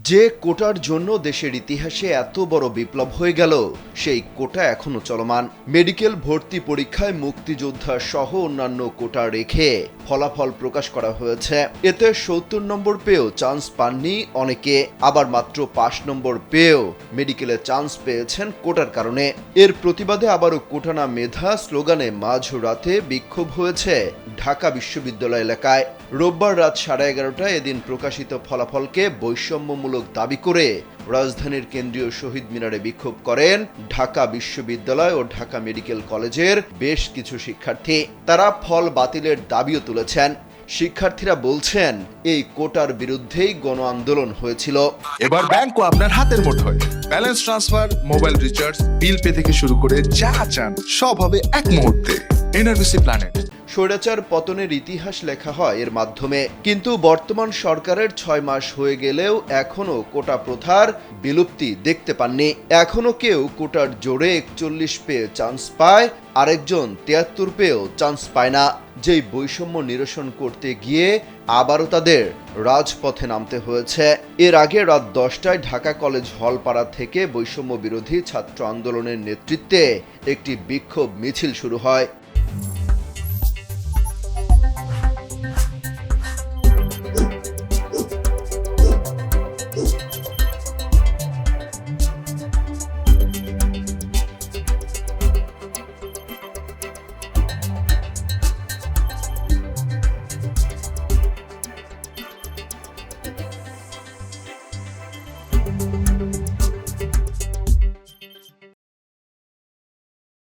যে কোটার জন্য দেশের ইতিহাসে এত বড় বিপ্লব হয়ে গেল সেই কোটা এখনো চলমান। মেডিকেল ভর্তি পরীক্ষায় মুক্তিযোদ্ধা সহ অন্যান্য কোটা রেখে ফলাফল প্রকাশ করা হয়েছে। এতে ৭০ নম্বর পেয়েও চান্স পাননি অনেকে, আবার মাত্র ৫ নম্বর পেয়েও মেডিকেলে চান্স পেয়েছেন কোটার কারণে। এর প্রতিবাদে আবারও কোটা না মেধা স্লোগানে মাঝরাতে বিক্ষোভ হয়েছে ঢাকা বিশ্ববিদ্যালয় এলাকায়। রোববার রাত 11:30টায় এদিন প্রকাশিত ফলাফলকে বৈষম্যমূলক দাবি করে রাজধানীর কেন্দ্রীয় শহীদ মিনারে বিক্ষোভ করেন ঢাকা বিশ্ববিদ্যালয় ও ঢাকা মেডিকেল কলেজের বেশ কিছু শিক্ষার্থী। তারা ফল বাতিলের দাবিও তুলেছেন। শিক্ষার্থীরা বলছেন, এই কোটার বিরুদ্ধেই গণ আন্দোলন হয়েছিল। এবার ব্যাংকও আপনার হাতের মুঠোয়। Balance transfer, mobile recharge, bill pay থেকে শুরু করে যা চান সব হবে এক মুহূর্তে। NRBC planet. স্বৈরাচার পতনের ইতিহাস লেখা হয় এর মাধ্যমে, কিন্তু বর্তমান সরকারের ৬ মাস হয়ে গেলেও এখনো কোটা প্রথার বিলুপ্তি দেখতে পাননি। এখনো কেউ কোটার জোরে ৪১ পেয়ে চান্স পায়, আরেকজন ৭৩ পেয়েও চান্স পায় না। যেই বৈষম্য নিরসন করতে গিয়ে আবারও তাদের রাজপথে নামতে হয়েছে। এর আগে রাত ১০টায় ঢাকা কলেজ হলপাড়া থেকে বৈষম্য বিরোধী ছাত্র আন্দোলনের নেতৃত্বে একটি বিক্ষোভ মিছিল শুরু হয়।